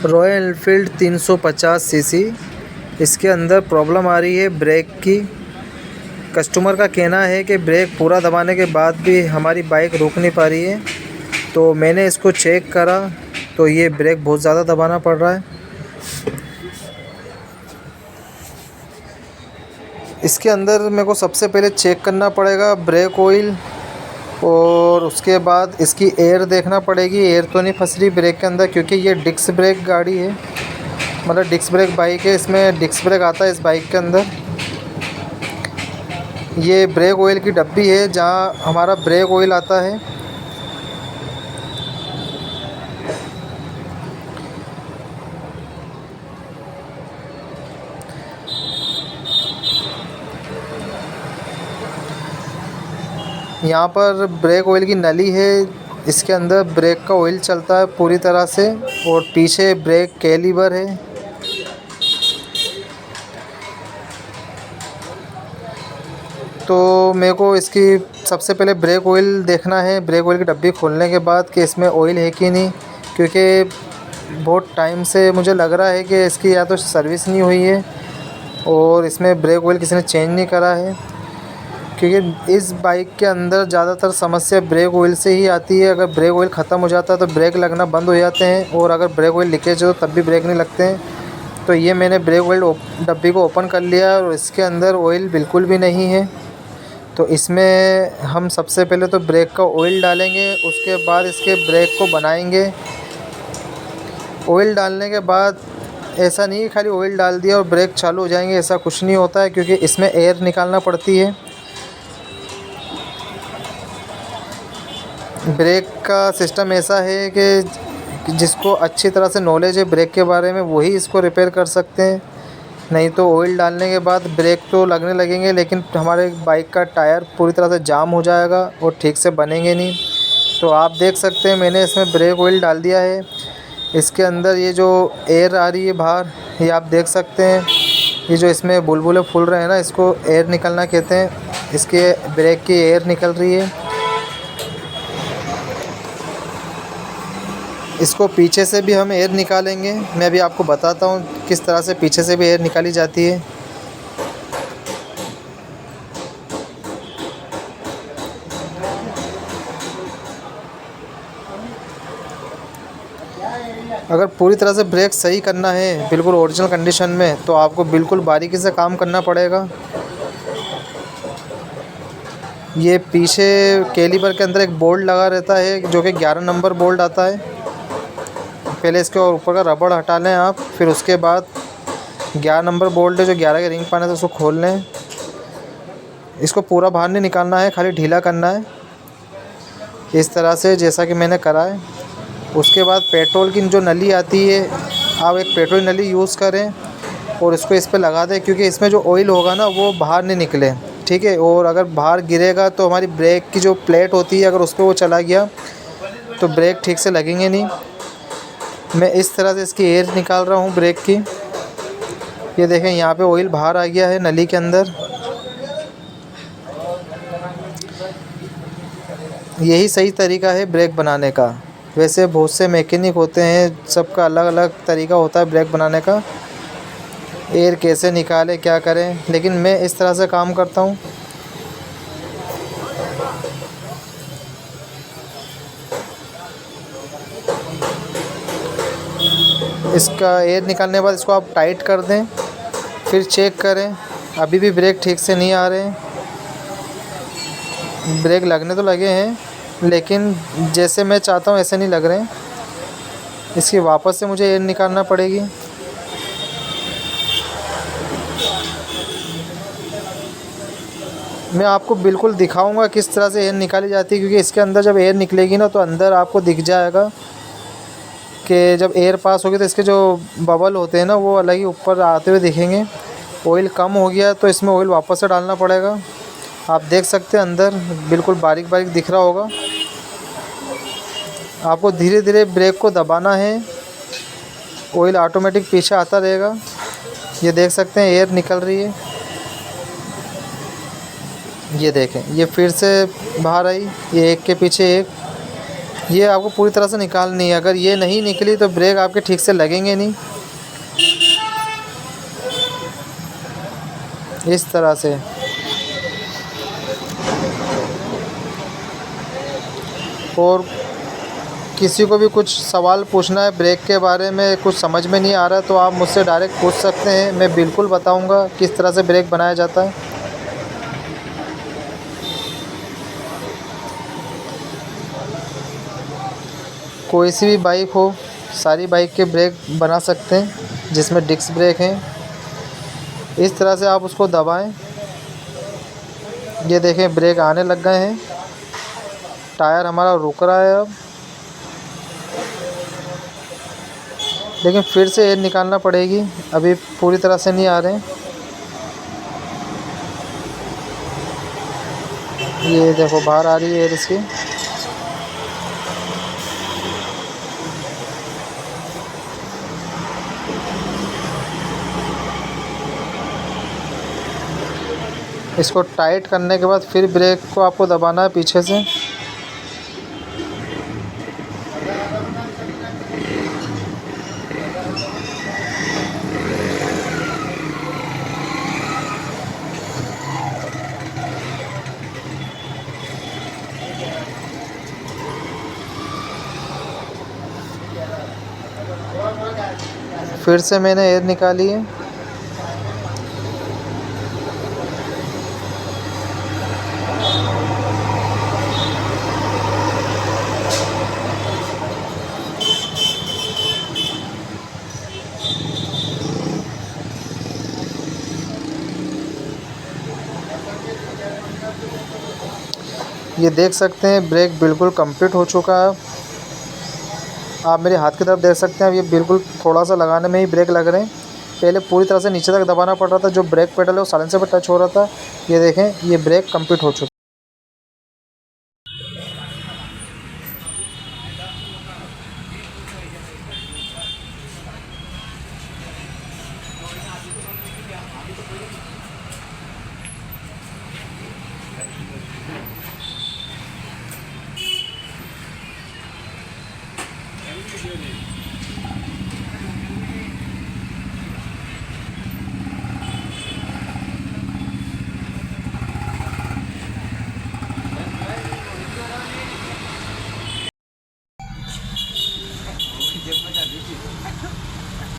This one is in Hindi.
Royal Enfield 350 CC. इसके अंदर प्रॉब्लम आ रही है ब्रेक की। कस्टमर का कहना है कि ब्रेक पूरा दबाने के बाद भी हमारी बाइक रुक नहीं पा रही है। तो मैंने इसको चेक करा तो ये ब्रेक बहुत ज़्यादा दबाना पड़ रहा है। इसके अंदर मेरे को सबसे पहले चेक करना पड़ेगा ब्रेक ऑयल, और उसके बाद इसकी एयर देखना पड़ेगी। एयर तो नहीं फंस रही ब्रेक के अंदर, क्योंकि ये डिस्क ब्रेक गाड़ी है, मतलब डिस्क ब्रेक बाइक है। इसमें डिस्क ब्रेक आता है इस बाइक के अंदर। ये ब्रेक ऑयल की डब्बी है जहाँ हमारा ब्रेक ऑयल आता है। यहाँ पर ब्रेक ऑयल की नली है, इसके अंदर ब्रेक का ऑयल चलता है पूरी तरह से, और पीछे ब्रेक कैलिबर है। तो मेरे को इसकी सबसे पहले ब्रेक ऑयल देखना है, ब्रेक ऑयल की डब्बी खोलने के बाद कि इसमें ऑयल है कि नहीं, क्योंकि बहुत टाइम से मुझे लग रहा है कि इसकी या तो सर्विस नहीं हुई है और इसमें ब्रेक ऑयल किसी ने चेंज नहीं करा है। क्योंकि इस बाइक के अंदर ज़्यादातर समस्या ब्रेक ऑयल से ही आती है। अगर ब्रेक ऑयल ख़त्म हो जाता है तो ब्रेक लगना बंद हो जाते हैं, और अगर ब्रेक ऑयल लीकेज हो तब भी ब्रेक नहीं लगते हैं। तो ये मैंने ब्रेक ऑयल डब्बी को ओपन कर लिया और इसके अंदर ऑयल बिल्कुल भी नहीं है। तो इसमें हम सबसे पहले तो ब्रेक का ऑयल डालेंगे, उसके बाद इसके ब्रेक को बनाएंगे। ऑयल डालने के बाद ऐसा नहीं है खाली ऑयल डाल दिया और ब्रेक चालू हो जाएंगे, ऐसा कुछ नहीं होता है, क्योंकि इसमें एयर निकालना पड़ती है। ब्रेक का सिस्टम ऐसा है कि जिसको अच्छी तरह से नॉलेज है ब्रेक के बारे में वही इसको रिपेयर कर सकते हैं। नहीं तो ऑयल डालने के बाद ब्रेक तो लगने लगेंगे, लेकिन हमारे बाइक का टायर पूरी तरह से जाम हो जाएगा और ठीक से बनेंगे नहीं। तो आप देख सकते हैं मैंने इसमें ब्रेक ऑयल डाल दिया है। इसके अंदर ये जो एयर आ रही है बाहर, ये आप देख सकते हैं। ये जो इसमें बुलबुले फूल रहे हैं ना, इसको एयर निकलना कहते हैं। इसके ब्रेक की एयर निकल रही है। इसको पीछे से भी हम एयर निकालेंगे। मैं अभी आपको बताता हूँ किस तरह से पीछे से भी एयर निकाली जाती है। अगर पूरी तरह से ब्रेक सही करना है बिल्कुल ओरिजिनल कंडीशन में, तो आपको बिल्कुल बारीकी से काम करना पड़ेगा। ये पीछे कैलिबर के अंदर एक बोल्ट लगा रहता है जो कि 11 नंबर बोल्ट आता है। पहले इसके ऊपर का रबड़ हटा लें आप, फिर उसके बाद 11 नंबर बोल्ट है जो 11 के रिंग पाने से उसको खोल लें। इसको पूरा बाहर नहीं निकालना है, खाली ढीला करना है इस तरह से, जैसा कि मैंने करा है। उसके बाद पेट्रोल की जो नली आती है, आप एक पेट्रोल नली यूज़ करें और इसको इस पर लगा दें, क्योंकि इसमें जो ऑयल होगा ना वो बाहर नहीं निकले, ठीक है। और अगर बाहर गिरेगा तो हमारी ब्रेक की जो प्लेट होती है, अगर उस पर वो चला गया तो ब्रेक ठीक से लगेंगे नहीं। मैं इस तरह से इसकी एयर निकाल रहा हूँ ब्रेक की। ये देखें यहाँ पे ऑयल बाहर आ गया है नली के अंदर। यही सही तरीका है ब्रेक बनाने का। वैसे बहुत से मैकेनिक होते हैं, सबका अलग अलग तरीका होता है ब्रेक बनाने का, एयर कैसे निकाले क्या करें, लेकिन मैं इस तरह से काम करता हूँ। इसका एयर निकालने के बाद इसको आप टाइट कर दें, फिर चेक करें। अभी भी ब्रेक ठीक से नहीं आ रहे हैं। ब्रेक लगने तो लगे हैं, लेकिन जैसे मैं चाहता हूँ ऐसे नहीं लग रहे हैं। इसकी वापस से मुझे एयर निकालना पड़ेगी। मैं आपको बिल्कुल दिखाऊंगा किस तरह से एयर निकाली जाती है, क्योंकि इसके अंदर जब एयर निकलेगी ना तो अंदर आपको दिख जाएगा कि जब एयर पास होगी तो इसके जो बबल होते हैं ना वो अलग ही ऊपर आते हुए दिखेंगे। ऑयल कम हो गया तो इसमें ऑयल वापस से डालना पड़ेगा। आप देख सकते हैं अंदर बिल्कुल बारीक बारीक दिख रहा होगा। आपको धीरे धीरे ब्रेक को दबाना है, ऑयल ऑटोमेटिक पीछे आता रहेगा। ये देख सकते हैं एयर निकल रही है। ये देखें, ये फिर से बाहर आई, ये एक के पीछे एक। ये आपको पूरी तरह से निकालनी है। अगर ये नहीं निकली तो ब्रेक आपके ठीक से लगेंगे नहीं। इस तरह से। और किसी को भी कुछ सवाल पूछना है ब्रेक के बारे में, कुछ समझ में नहीं आ रहा, तो आप मुझसे डायरेक्ट पूछ सकते हैं। मैं बिल्कुल बताऊंगा किस तरह से ब्रेक बनाया जाता है। कोई सी भी बाइक हो, सारी बाइक के ब्रेक बना सकते हैं जिसमें डिस्क ब्रेक हैं। इस तरह से आप उसको दबाएं। ये देखें ब्रेक आने लग गए हैं। टायर हमारा रुक रहा है अब, लेकिन फिर से एयर निकालना पड़ेगी, अभी पूरी तरह से नहीं आ रहे हैं। ये देखो बाहर आ रही है एयर इसकी। इसको टाइट करने के बाद फिर ब्रेक को आपको दबाना है पीछे से। फिर से मैंने एयर निकाली है। ये देख सकते हैं ब्रेक बिल्कुल कंप्लीट हो चुका है। आप मेरे हाथ की तरफ देख सकते हैं, अब ये बिल्कुल थोड़ा सा लगाने में ही ब्रेक लग रहे हैं। पहले पूरी तरह से नीचे तक दबाना पड़ रहा था, जो ब्रेक पेडल है वो साइलेंसर पर टच हो रहा था। ये देखें, ये ब्रेक कंप्लीट हो चुका है।